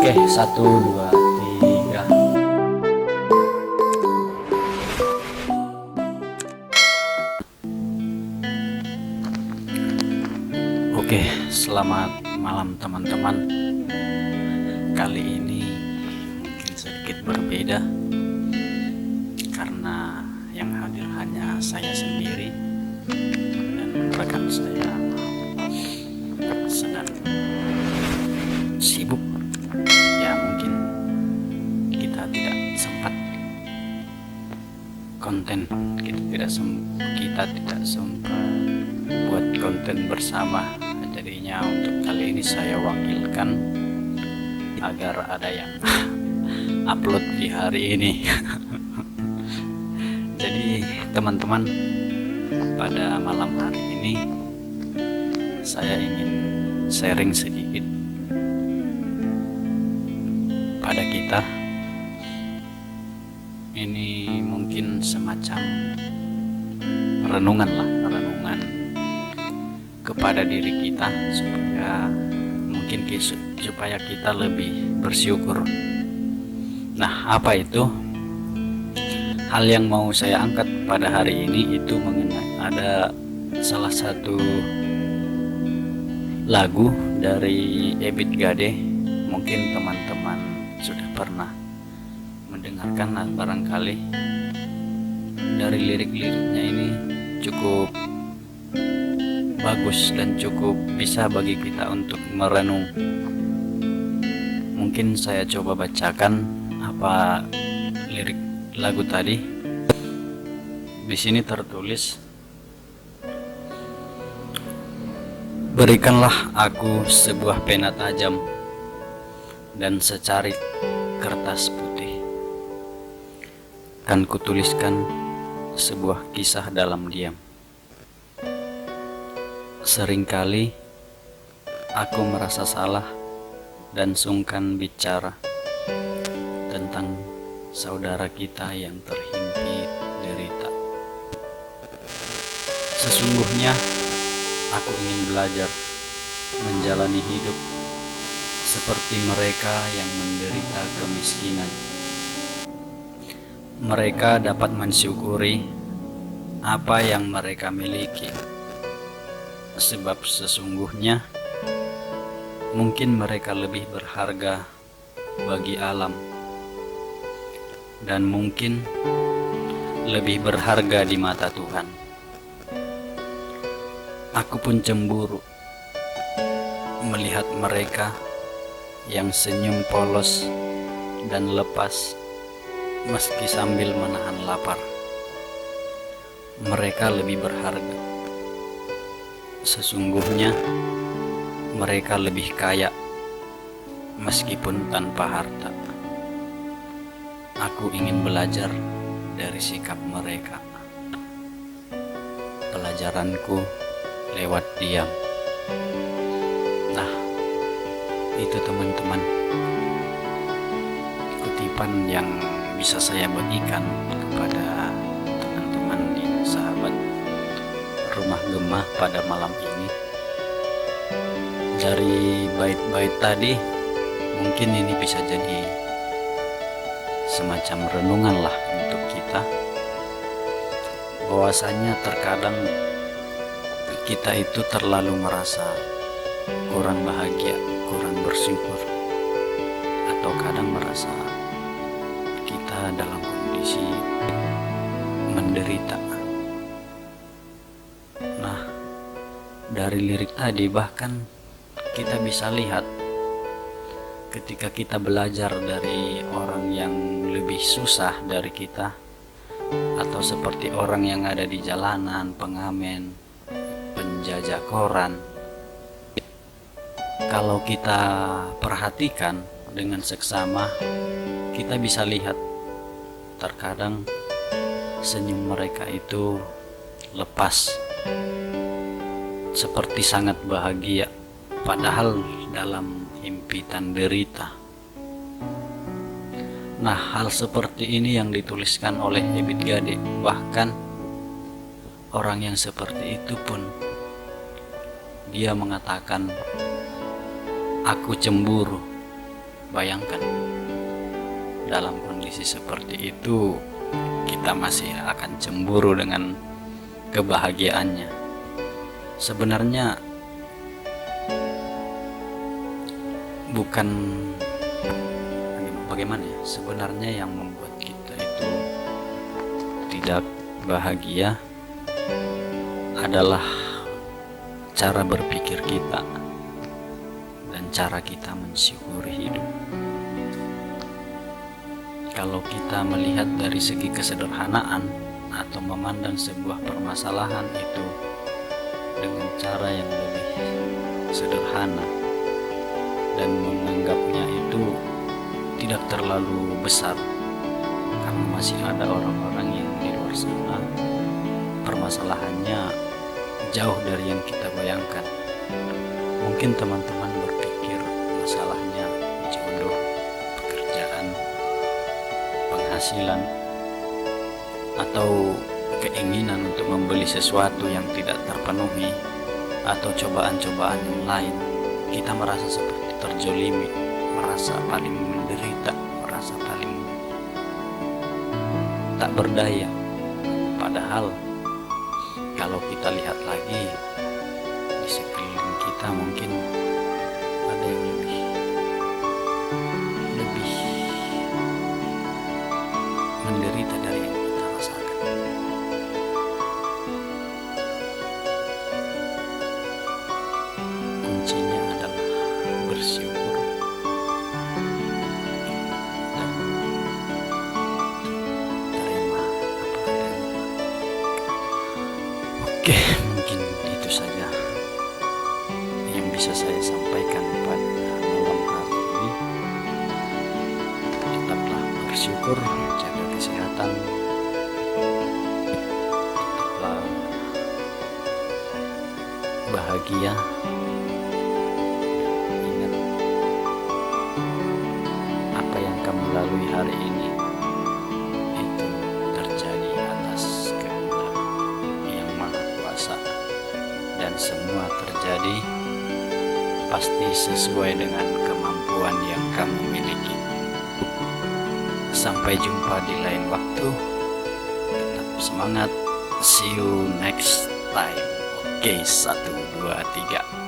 Oke, satu, dua, tiga. Oke, selamat malam teman-teman. Kali ini mungkin sedikit berbeda karena yang hadir hanya saya sendiri dan rekan saya sedang sibuk. Ya mungkin kita tidak sempat konten, kita tidak sempat buat konten bersama. Jadinya untuk kali ini saya wakilkan agar ada yang upload di hari ini. Jadi teman-teman, pada malam hari ini saya ingin sharing sedikit pada kita. Ini mungkin semacam renungan kepada diri kita supaya kita lebih bersyukur. Nah, apa itu? Hal yang mau saya angkat pada hari ini itu mengenai ada salah satu lagu dari Ebit Gade. Mungkin teman-teman sudah pernah mendengarkan, barangkali dari lirik-liriknya ini cukup bagus dan cukup bisa bagi kita untuk merenung. Mungkin saya coba bacakan apa lirik lagu tadi. Di sini tertulis, berikanlah aku sebuah pena tajam dan secarik kertas putih, kan kutuliskan sebuah kisah dalam diam. Seringkali aku merasa salah dan sungkan bicara tentang saudara kita yang terhimpit derita. Sesungguhnya aku ingin belajar menjalani hidup seperti mereka yang menderita kemiskinan. Mereka dapat mensyukuri apa yang mereka miliki, sebab sesungguhnya mungkin mereka lebih berharga bagi alam dan mungkin lebih berharga di mata Tuhan. Aku pun cemburu melihat mereka yang senyum polos dan lepas meski sambil menahan lapar. Mereka lebih berharga. Sesungguhnya mereka lebih kaya meskipun tanpa harta. Aku ingin belajar dari sikap mereka. Pelajaranku lewat diam. Nah, itu teman-teman kutipan yang bisa saya bagikan kepada teman-teman di sahabat Rumah Gema pada malam ini. Dari bait-bait tadi mungkin ini bisa jadi semacam renungan lah untuk kita, bahwasanya terkadang kita itu terlalu merasa kurang bahagia, kurang bersyukur, atau kadang merasa kita dalam kondisi menderita. Nah, dari lirik tadi bahkan kita bisa lihat ketika kita belajar dari orang yang lebih susah dari kita, atau seperti orang yang ada di jalanan, pengamen, penjajah koran. Kalau kita perhatikan dengan seksama, kita bisa lihat terkadang senyum mereka itu lepas, seperti sangat bahagia, padahal dalam himpitan derita. Nah, hal seperti ini yang dituliskan oleh Ebit Gade. Bahkan orang yang seperti itu pun dia mengatakan, aku cemburu Bayangkan, dalam kondisi seperti itu kita masih akan cemburu dengan kebahagiaannya. Sebenarnya bukan bagaimana ya, sebenarnya yang membuat kita itu tidak bahagia adalah cara berpikir kita dan cara kita mensyukuri hidup. Kalau kita melihat dari segi kesederhanaan atau memandang sebuah permasalahan itu dengan cara yang lebih sederhana dan menganggapnya itu tidak terlalu besar, karena masih ada orang-orang yang di luar sana permasalahannya jauh dari yang kita bayangkan. Mungkin teman-teman berpikir masalahnya jodoh, pekerjaan, penghasilan, atau keinginan untuk membeli sesuatu yang tidak terpenuhi, atau cobaan-cobaan yang lain. Kita merasa seperti terjolimi, merasa paling menderita, merasa paling tak berdaya. Padahal kalau kita lihat lagi di sekeliling kita, mungkin ada yang lebih menderita dari yang kita rasakan. Kuncinya adalah bersyukur dan terima apa adanya. Oke, mungkin itu saja yang bisa saya sampaikan pada malam hari ini. Tetaplah bersyukur, jaga kesehatan, tetaplah bahagia. Ingat, apa yang kamu lalui hari ini itu terjadi atas kehendak Yang Maha Kuasa, dan semua terjadi pasti sesuai dengan kemampuan yang kamu miliki. Sampai jumpa di lain waktu. Tetap semangat. See you next time. Oke, 1, 2, 3.